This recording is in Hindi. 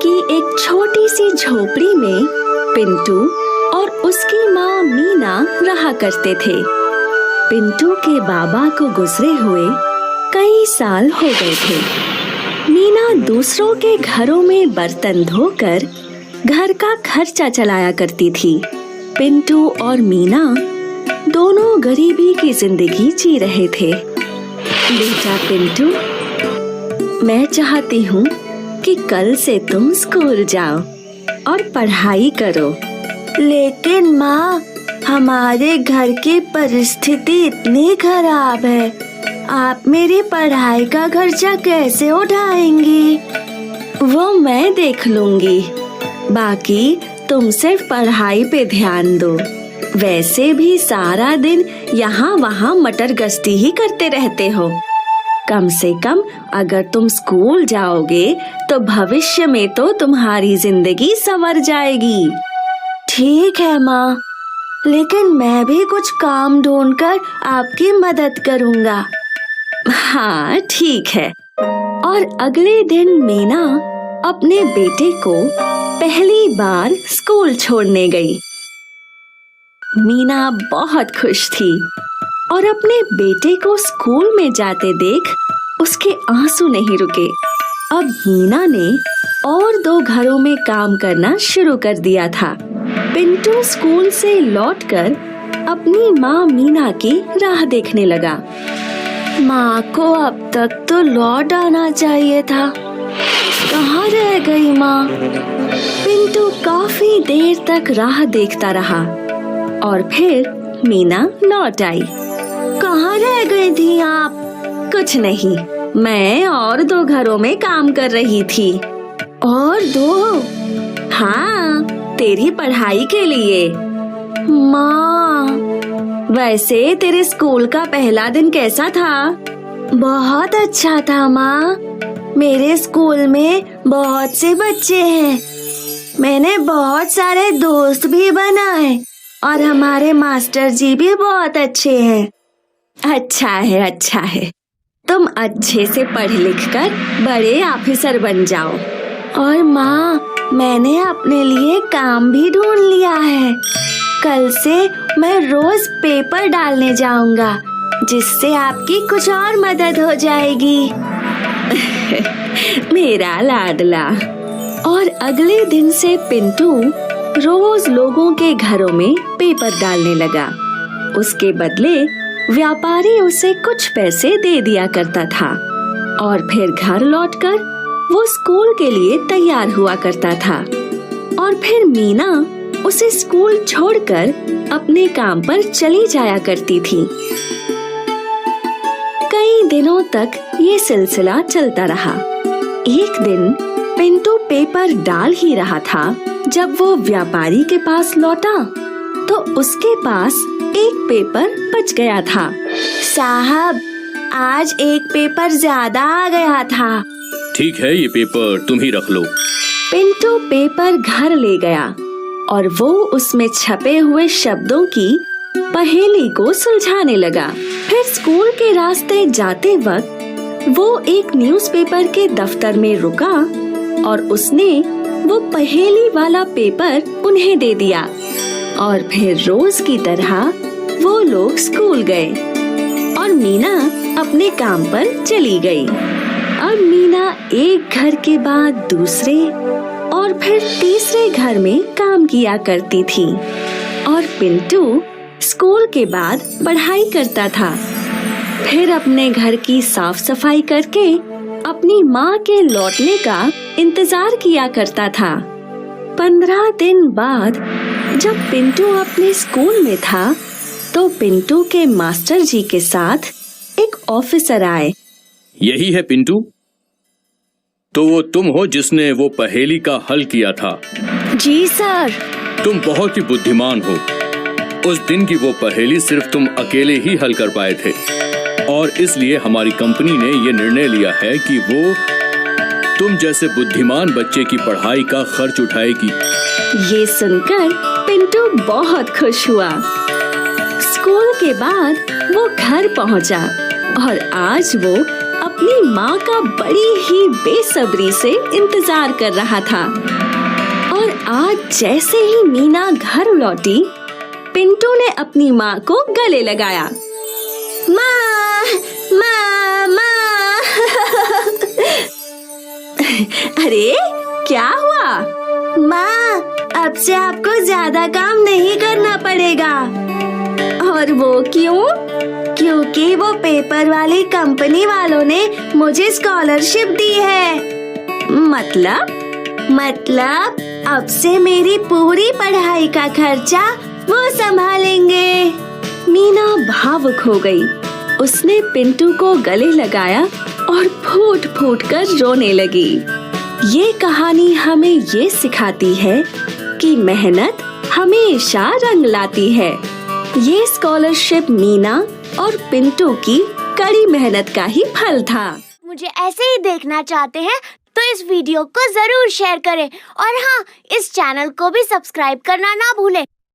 कि एक छोटी सी झोपड़ी में पिंटू और उसकी माँ मीना रहा करते थे। पिंटू के बाबा को गुजरे हुए कई साल हो गए थे। मीना दूसरों के घरों में बर्तन धोकर घर का खर्चा चलाया करती थी। पिंटू और मीना दोनों गरीबी की जिंदगी जी रहे थे। बेटा पिंटू, मैं चाहती हूँ कि कल से तुम स्कूल जाओ और पढ़ाई करो। लेकिन माँ, हमारे घर की परिस्थिति इतनी खराब है, आप मेरी पढ़ाई का खर्चा कैसे उठाएंगी? वो मैं देख लूंगी, बाकी तुम सिर्फ पढ़ाई पे ध्यान दो। वैसे भी सारा दिन यहाँ वहाँ मटर गश्ती ही करते रहते हो। कम से कम अगर तुम स्कूल जाओगे तो भविष्य में तो तुम्हारी जिंदगी संवर जाएगी। ठीक है माँ, लेकिन मैं भी कुछ काम ढूंढकर आपकी मदद करूँगा। हाँ ठीक है। और अगले दिन मीना अपने बेटे को पहली बार स्कूल छोड़ने गई। मीना बहुत खुश थी और अपने बेटे को स्कूल में जाते देख उसके आंसू नहीं रुके। अब मीना ने और 2 घरों में काम करना शुरू कर दिया था। पिंटू स्कूल से लौटकर अपनी माँ मीना की राह देखने लगा। माँ को अब तक तो लौट आना चाहिए था, कहाँ रह गई माँ? पिंटू काफी देर तक राह देखता रहा और फिर मीना लौट आई। कहाँ रह गई थी आप? कुछ नहीं, मैं और 2 घरों में काम कर रही थी। और 2? हाँ, तेरी पढ़ाई के लिए। माँ, वैसे तेरे स्कूल का पहला दिन कैसा था? बहुत अच्छा था माँ। मेरे स्कूल में बहुत से बच्चे हैं, मैंने बहुत सारे दोस्त भी बनाए और हमारे मास्टर जी भी बहुत अच्छे हैं। अच्छा है, अच्छा है। तुम अच्छे से पढ़ लिख कर बड़े ऑफिसर बन जाओ। और माँ, मैंने अपने लिए काम भी ढूंढ लिया है। कल से मैं रोज पेपर डालने जाऊंगा, जिससे आपकी कुछ और मदद हो जाएगी। मेरा लाडला। और अगले दिन से पिंटू रोज लोगों के घरों में पेपर डालने लगा। उसके बदले व्यापारी उसे कुछ पैसे दे दिया करता था और फिर घर लौटकर वो स्कूल के लिए तैयार हुआ करता था। और फिर मीना उसे स्कूल छोड़कर अपने काम पर चली जाया करती थी। कई दिनों तक ये सिलसिला चलता रहा। एक दिन पिंटू पेपर डाल ही रहा था जब वो व्यापारी के पास लौटा तो उसके पास एक पेपर बच गया था। साहब, आज एक पेपर ज्यादा आ गया था। ठीक है, ये पेपर तुम ही रख लो। पिंटू पेपर घर ले गया और वो उसमें छपे हुए शब्दों की पहेली को सुलझाने लगा। फिर स्कूल के रास्ते जाते वक्त वो एक न्यूज़पेपर के दफ्तर में रुका और उसने वो पहेली वाला पेपर उन्हें दे दिया। और फिर रोज की तरह वो लोग स्कूल गए और मीना अपने काम पर चली गई। अब मीना एक घर के बाद दूसरे और फिर तीसरे घर में काम किया करती थी और पिंटू स्कूल के बाद पढ़ाई करता था। फिर अपने घर की साफ सफाई करके अपनी माँ के लौटने का इंतजार किया करता था। 15 दिन बाद जब पिंटू अपने स्कूल में था तो पिंटू के मास्टर जी के साथ एक ऑफिसर आए। यही है पिंटू? तो वो तुम हो जिसने वो पहेली का हल किया था? जी सर। तुम बहुत ही बुद्धिमान हो। उस दिन की वो पहेली सिर्फ तुम अकेले ही हल कर पाए थे और इसलिए हमारी कंपनी ने ये निर्णय लिया है कि वो तुम जैसे बुद्धिमान बच्चे की पढ़ाई का खर्च उठाएगी। ये सुनकर पिंटू बहुत खुश हुआ। स्कूल के बाद वो घर पहुंचा और आज वो अपनी माँ का बड़ी ही बेसब्री से इंतजार कर रहा था। और आज जैसे ही मीना घर लौटी, पिंटू ने अपनी माँ को गले लगाया। माँ, माँ, माँ। अरे क्या हुआ? माँ, अब से आपको ज्यादा काम नहीं करना पड़ेगा। और वो क्यों? क्योंकि वो पेपर वाली कंपनी वालों ने मुझे स्कॉलरशिप दी है। मतलब अब से मेरी पूरी पढ़ाई का खर्चा वो संभालेंगे। मीना भावुक हो गई। उसने पिंटू को गले लगाया और फूट फूट कर रोने लगी। ये कहानी हमें ये सिखाती है कि मेहनत हमेशा रंग लाती है। ये स्कॉलरशिप मीना और पिंटू की कड़ी मेहनत का ही फल था। मुझे ऐसे ही देखना चाहते हैं तो इस वीडियो को जरूर शेयर करें और हाँ, इस चैनल को भी सब्सक्राइब करना ना भूलें।